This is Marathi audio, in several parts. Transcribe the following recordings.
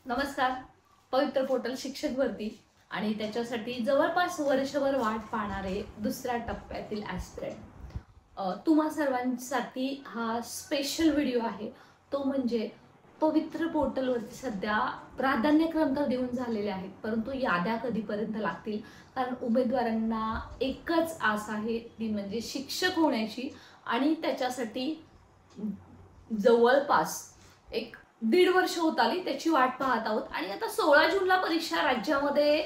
नमस्कार. पवित्र पोर्टल शिक्षक भरती आणि त्याच्यासाठी जवळपास वर्षभर वाट पाहणारे दुसऱ्या टप्प्यातील ॲस्पिरंट तुम्हा सर्वांसाठी हा स्पेशल व्हिडिओ आहे. तो म्हणजे पवित्र पोर्टलवरती सध्या प्राधान्यक्रम तर देऊन झालेले आहेत, परंतु याद्या कधीपर्यंत लागतील? कारण उमेदवारांना एकच आस आहे, ती म्हणजे शिक्षक होण्याची. आणि त्याच्यासाठी जवळपास एक 1.5 वर्ष होत आली त्याची वाट पाहत आहोत. आणि आता 16 जूनला परीक्षा राज्यामध्ये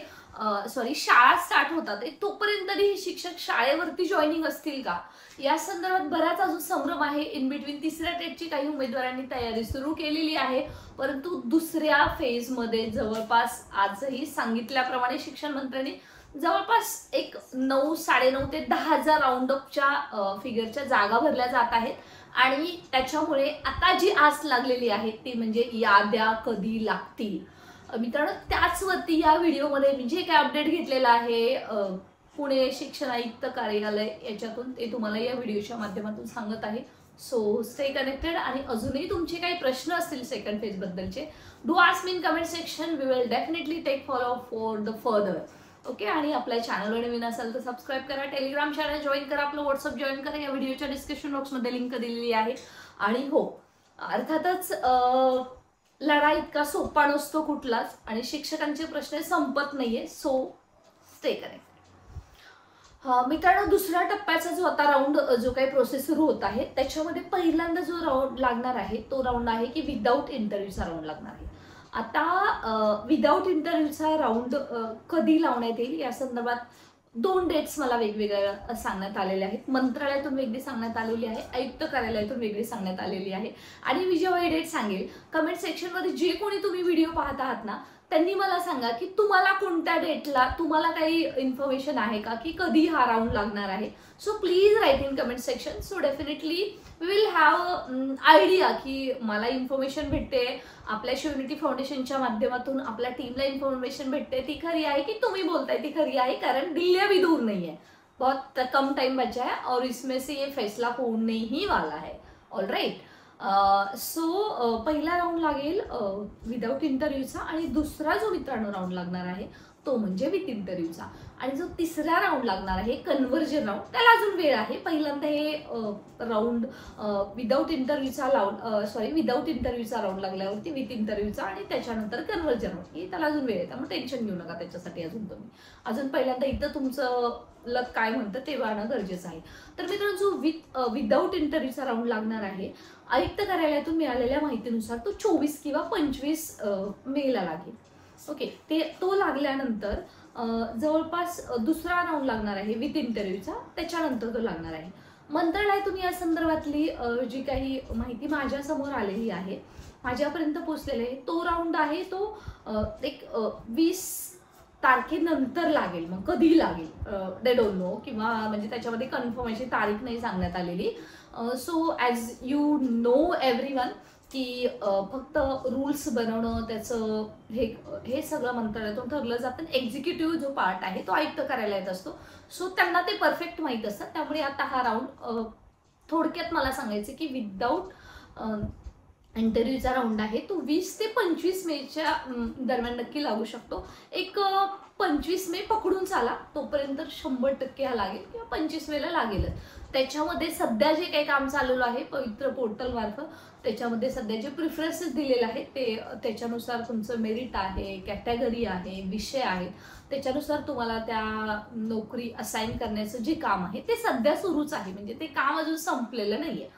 शाळा स्टार्ट होतात. तोपर्यंत हे शिक्षक शाळेवरती जॉईनिंग असतील का, या संदर्भात बराच अजून संभ्रम आहे. इन बिटवीन तिसऱ्या टेटची काही उमेदवारांनी तयारी सुरू केलेली आहे, परंतु दुसऱ्या फेजमध्ये जवळपास आजही सांगितल्याप्रमाणे शिक्षण मंत्र्यांनी जवळपास एक 9-9.5 ते 10,000 राऊंड अपच्या फिगरच्या जागा भरल्या जात आहेत. आणि त्याच्यामुळे आता जी आस लागलेली आहे ती म्हणजे याद्या कधी लागतील. मित्रांनो, त्याचवरती या व्हिडिओमध्ये मी जे काय अपडेट घेतलेला आहे पुणे शिक्षण आयुक्त कार्यालय याच्यातून, ते तुम्हाला या व्हिडिओच्या माध्यमातून सांगत आहे. So stay connected. आणि अजूनही तुमचे काही प्रश्न असतील सेकंड फेज बद्दलचे, do ask me in comment section. We will definitely take follow for the further. Okay. आणि आपल्या चॅनलवर नवीन असाल तर सबस्क्राईब करा, टेलिग्राम चॅनल जॉईन करा, आपलं व्हॉट्सअप जॉईन करा. या व्हिडिओच्या डिस्क्रिप्शन बॉक्समध्ये लिंक दिलेली आहे. आणि हो, अर्थातच लढा इतका सोपा नसतो कुठलाच, आणि शिक्षकांचे प्रश्न संपत नाहीये. So stay correct. मित्रांनो, दुसऱ्या टप्प्याचा जो आता राऊंड जो काही प्रोसेस सुरू होत आहे त्याच्यामध्ये पहिल्यांदा जो राऊंड लागणार आहे तो राऊंड आहे की विदाऊट इंटरव्ह्यूचा राऊंड लागणार आहे. आता विदाऊट इंटरव्ह्यूचा राऊंड कधी लावण्यात येईल या संदर्भात 2 डेट्स मला वेगवेगळ्या सांगण्यात आलेल्या आहेत. मंत्रालयातून वेगळी सांगण्यात आलेली आहे, आयुक्त कार्यालयातून वेगळी सांगण्यात आलेली आहे. आणि मी जेव्हा हे डेट सांगेल, कमेंट सेक्शनमध्ये जे कोणी तुम्ही व्हिडिओ पाहत आहात ना, त्यांनी मला सांगा की तुम्हाला कोणत्या डेटला, तुम्हाला काही इन्फॉर्मेशन आहे का की कधी हा राऊंड लागणार आहे. So please write in comment section. So definitely we will have idea की मला इन्फॉर्मेशन भेटते आपल्या शिवयुनिटी फाउंडेशनच्या माध्यमातून, आपल्या टीमला इन्फॉर्मेशन भेटते, ती खरी आहे की तुम्ही बोलताय ती खरी आहे. कारण दिल्ली भी दूर नहीं है, बहुत कम टाइम बचा है और इसमें से ये फैसला होने ही वाला है. All right. सो पहिला राऊंड लागेल विदाऊट इंटरव्ह्यूचा, आणि दुसरा जो मित्रांनो राऊंड लागणार आहे तो म्हणजे विथ इंटरव्ह्यूचा. आणि जो तिसरा राऊंड लागणार आहे कन्व्हर्जन राऊंड, त्याला अजून वेळ आहे. पहिल्यांदा हे राऊंड विदाऊट इंटरव्ह्यूचा राऊंड लागल्यावरती विथ इंटरव्ह्यूचा, आणि त्याच्यानंतर कन्व्हर्जन राऊंड, त्याला अजून वेळ आहे. त्यामुळे टेन्शन घेऊ नका त्याच्यासाठी. अजून पहिल्यांदा इथं तुमचं लक काय म्हणतं ते पाहणं गरजेचं आहे. तर मित्रांनो, जो विदाऊट इंटरव्ह्यूचा राऊंड लागणार आहे, आयुक्त कार्यालयातून मिळालेल्या माहितीनुसार तो 24 किंवा 25 मेला लागेल. ओके. तो लागल्यानंतर जवळपास दुसरा राऊंड लागणार आहे विथ इंटरव्ह्यूचा, त्याच्यानंतर तो लागणार आहे. मंत्रालयातून या संदर्भातली जी काही माहिती माझ्या समोर आलेली आहे, माझ्यापर्यंत पोहोचलेली आहे, तो राऊंड आहे तो एक 20 तारखेनंतर लागेल. मग कधी लागेल दे डोंट नो, किंवा म्हणजे त्याच्यामध्ये कन्फर्मेशन तारीख नाही सांगण्यात आलेली. So as you know everyone की फक्त रूल्स बनवणं, त्याचं हे सगळं मंत्रालयातून ठरलं जातं. एक्झिक्युटिव्ह जो पार्ट आहे तो आयुक्त कार्यालयात असतो. सो त्यांना ते परफेक्ट माहीत असतं. त्यामुळे आता हा राऊंड थोडक्यात मला सांगायचं की विदाऊट इंटरव्ह्यूचा राऊंड आहे तो 20 ते 25 मेच्या दरम्यान नक्की लागू शकतो. एक 25 मे पकडून चाला, तोपर्यंत 100% हा लागेल, किंवा 25 मेला लागेलच. त्याच्यामध्ये सध्या जे काही काम चाललेलं आहे पवित्र पोर्टल मार्फत, त्याच्यामध्ये सध्या जे प्रिफरन्सेस दिलेले आहेत ते त्याच्यानुसार तुमचं मेरिट आहे, कॅटेगरी आहे, विषय आहेत, त्याच्यानुसार तुम्हाला त्या नोकरी असाइन करण्याचं जे काम आहे ते सध्या सुरूच आहे. म्हणजे ते काम अजून संपलेलं नाहीये.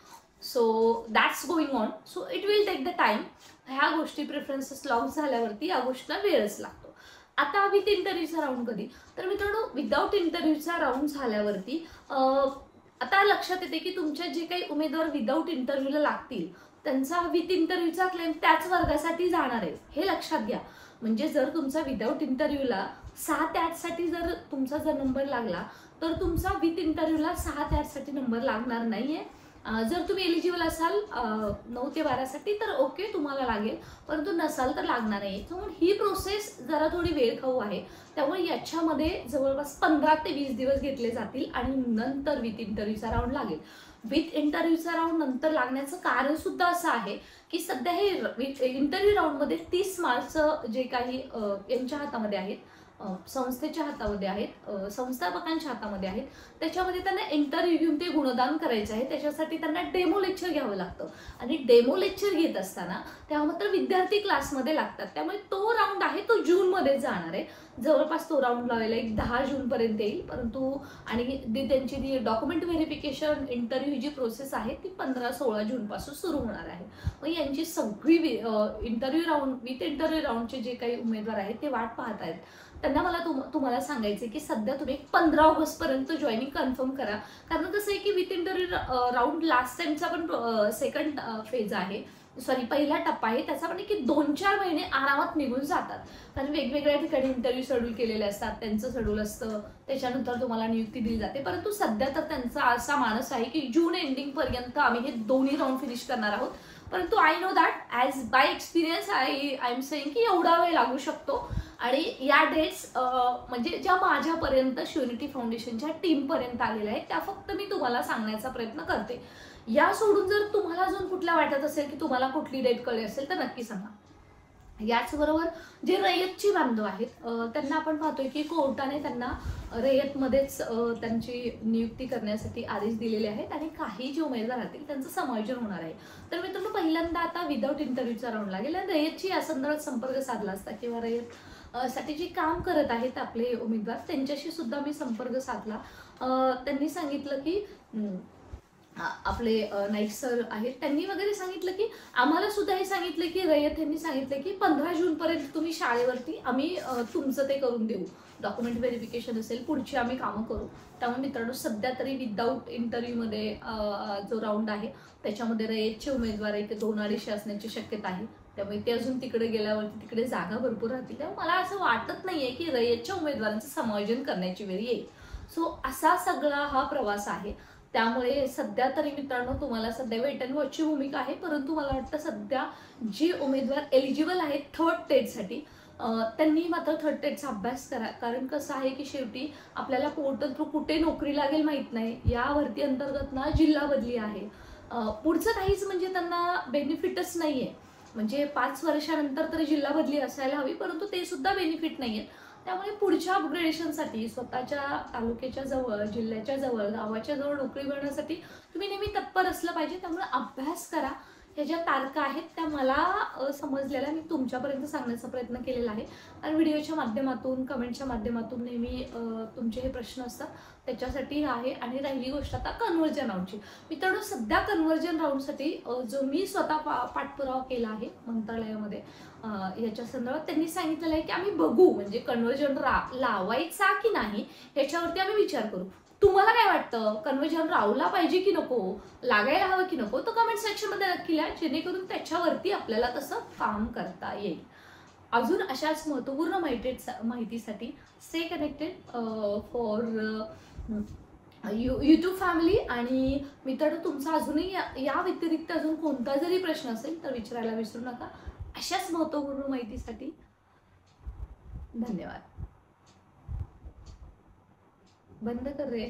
So that's going on. So it will take the time. ह्या गोष्टी प्रिफरन्सेस लॉन्च झाल्यावरती या गोष्टीला वेळच लागतो. आता विथ इंटरव्ह्यूचा राऊंड कधी? तर मित्रांनो, विदाऊट इंटरव्ह्यूचा राऊंड झाल्यावरती आता लक्षात येते की तुमच्या जे काही उमेदवार विदाऊट इंटरव्ह्यूला लागतील त्यांचा विथ इंटरव्ह्यूचा क्लेम त्याच वर्गासाठी जाणार आहे, हे लक्षात घ्या. म्हणजे जर तुमचा विदाऊट इंटरव्ह्यूला 6 ते 8 साठी जर तुमचा नंबर लागला, तर तुमचा विथ इंटरव्ह्यूला 6 ते 8 साठी नंबर लागणार नाहीये. जर तुम्ही एलिजिबल असाल 9 ते 12 साठी तर ओके, तुम्हाला लागेल, परंतु नसाल तर लागणार नाही. म्हणून ही प्रोसेस जरा थोडी वेळ खाऊ आहे. त्यामुळे याच्यामध्ये जवळपास 15 ते 20 दिवस घेतले जातील आणि नंतर विथ इंटरव्ह्यूचा राऊंड लागेल. विथ इंटरव्ह्यूचा राऊंड नंतर लागण्याचं कारण सुद्धा असं आहे की सध्या हे इंटरव्ह्यू राऊंडमध्ये 30 मार्क्स जे काही यांच्या हातामध्ये आहेत, संस्थेच्या हातामध्ये आहेत, संस्थापकांच्या हातामध्ये आहेत, त्याच्यामध्ये त्यांना इंटरव्ह्यू घेऊन ते गुणदान करायचे आहे. त्याच्यासाठी त्यांना डेमो लेक्चर घ्यावं लागतं आणि डेमो लेक्चर घेत असताना तेव्हा मात्र विद्यार्थी क्लासमध्ये लागतात. त्यामुळे तो राऊंड आहे तो जूनमध्ये जाणार आहे. जवळपास तो राऊंड लावायला एक 10 जूनपर्यंत येईल. परंतु आणि त्यांची ती डॉक्युमेंट व्हेरिफिकेशन इंटरव्ह्यू जी प्रोसेस आहे ती 15-16 जूनपासून सुरू होणार आहे. मग यांची सगळी इंटरव्ह्यू राऊंड विथ इंटरव्ह्यू राऊंडचे जे काही उमेदवार आहेत ते वाट पाहत आहेत. त्यांना मला तुम्हाला सांगायचं की सध्या तुम्ही 15 ऑगस्टपर्यंत जॉईनिंग कन्फर्म करा. कारण कसं आहे की विथ इंटरव्ह्यू राऊंड लास्ट टाइमचा पण सेकंड फेज आहे, सॉरी पहिला टप्पा आहे, त्याचा पण की 2-4 महिने आरामात निघून जातात. कारण वेगवेगळ्या ठिकाणी इंटरव्ह्यू शेड्यूल केलेले असतात, त्यांचं शेड्यूल असतं, त्याच्यानंतर तुम्हाला नियुक्ती दिली जाते. परंतु सध्या तर त्यांचा असा मानस आहे की जून एंडिंग पर्यंत आम्ही हे दोन्ही राऊंड फिनिश करणार आहोत. परंतु I know that as by experience I am saying की एवढा वेळ लागू शकतो. आणि या डेट्स म्हणजे ज्या माझ्यापर्यंत श्युरिटी फाउंडेशनच्या टीमपर्यंत आलेल्या आहेत त्या फक्त मी तुम्हाला सांगण्याचा प्रयत्न करते. या सोडून जर तुम्हाला अजून कुठला वाटत असेल की तुम्हाला कुठली डेट कळली असेल तर नक्की सांगा. याचबरोबर जे रयतची बांधव आहेत त्यांना आपण पाहतोय की कोर्टाने त्यांना रयतमध्येच त्यांची नियुक्ती करण्यासाठी आदेश दिलेले आहेत आणि काही जे उमेदवार राहतील त्यांचं समायोजन होणार आहे. तर मित्रांनो, पहिल्यांदा आता विदाऊट इंटरव्ह्यूचा राऊंड लागेल आणि रयतची या संदर्भात संपर्क साधला असता किंवा रयत साठी जे काम करत आहेत आपले उमेदवार त्यांच्याशी सुद्धा मी संपर्क साधला. त्यांनी सांगितलं की आपले नाईक सर आहेत त्यांनी वगैरे सांगितलं की आम्हाला सुद्धा हे सांगितलं की रयत यांनी सांगितलं की 15 जूनपर्यंत तुम्ही शाळेवरती आम्ही तुमचं ते करून देऊ, डॉक्युमेंट व्हेरिफिकेशन असेल, पुढची आम्ही कामं करू. त्यामुळे मित्रांनो, सध्या तरी विदाऊट इंटरव्ह्यूमध्ये जो राऊंड आहे त्याच्यामध्ये रयतचे उमेदवार आहे ते 2-250 असण्याची शक्यता आहे. त्यामुळे ते अजून तिकडे गेल्यावरती तिकडे जागा भरपूर राहतील. त्यामुळे मला असं वाटत नाहीये की रयतच्या उमेदवारांचं समायोजन करण्याची वेळ येईल. सो असा सगळा हा प्रवास आहे. त्यामुळे सध्या तरी मित्रांनो तुम्हाला सध्या वेट अँड वॉचची भूमिका आहे. परंतु मला वाटतं सध्या जे उमेदवार एलिजिबल आहेत थर्ड टेटसाठी त्यांनी मात्र थर्ड टेटचा अभ्यास करा. कारण कसं आहे की शेवटी आपल्याला पोर्टल थ्रू कुठे नोकरी लागेल माहीत नाही. या भरती अंतर्गत ना जिल्हा बदली आहे, पुढचं काहीच म्हणजे त्यांना बेनिफिटच नाही आहे. म्हणजे 5 वर्षानंतर तरी जिल्हा बदली असायला हवी, परंतु ते सुद्धा बेनिफिट नाही आहे. त्यामुळे पुढच्या अपग्रेडेशनसाठी स्वतःच्या तालुक्याच्या जवळ, जिल्ह्याच्या जवळ, गावाच्या जवळ नोकरी मिळवण्यासाठी तुम्ही नेहमी तत्पर असलं पाहिजे. त्यामुळे अभ्यास करा. ह्या ज्या तारखा आहेत त्या मला समजलेल्या मी तुमच्यापर्यंत सांगण्याचा प्रयत्न केलेला आहे. आणि व्हिडिओच्या माध्यमातून, कमेंटच्या माध्यमातून नेहमी तुमचे हे प्रश्न असतात त्याच्यासाठी आहे. आणि राहिली गोष्ट आता कन्व्हर्जन राऊंडची. मित्रांनो, सध्या कन्व्हर्जन राऊंडसाठी जो मी स्वतः पाठपुरावा केला आहे मंत्रालयामध्ये याच्या संदर्भात त्यांनी सांगितलेलं आहे की आम्ही बघू, म्हणजे कन्व्हर्जन लावायचा की नाही ह्याच्यावरती आम्ही विचार करू. तुम्हाला काय वाटतं, कन्व्हर्जन रावला पाहिजे की नको, लागायला हवं की नको, तो कमेंट सेक्शनमध्ये नक्की लिहा, जेणेकरून त्याच्यावरती आपल्याला तसं काम करता येईल. अजून अशाच महत्त्वपूर्ण माहितीसाठी stay connected for YouTube family. आणि मित्रांनो, तुमचा अजूनही या व्यतिरिक्त अजून कोणता जरी प्रश्न असेल तर विचारायला विसरू नका. अशाच महत्त्वपूर्ण माहितीसाठी धन्यवाद. बंद कर रे.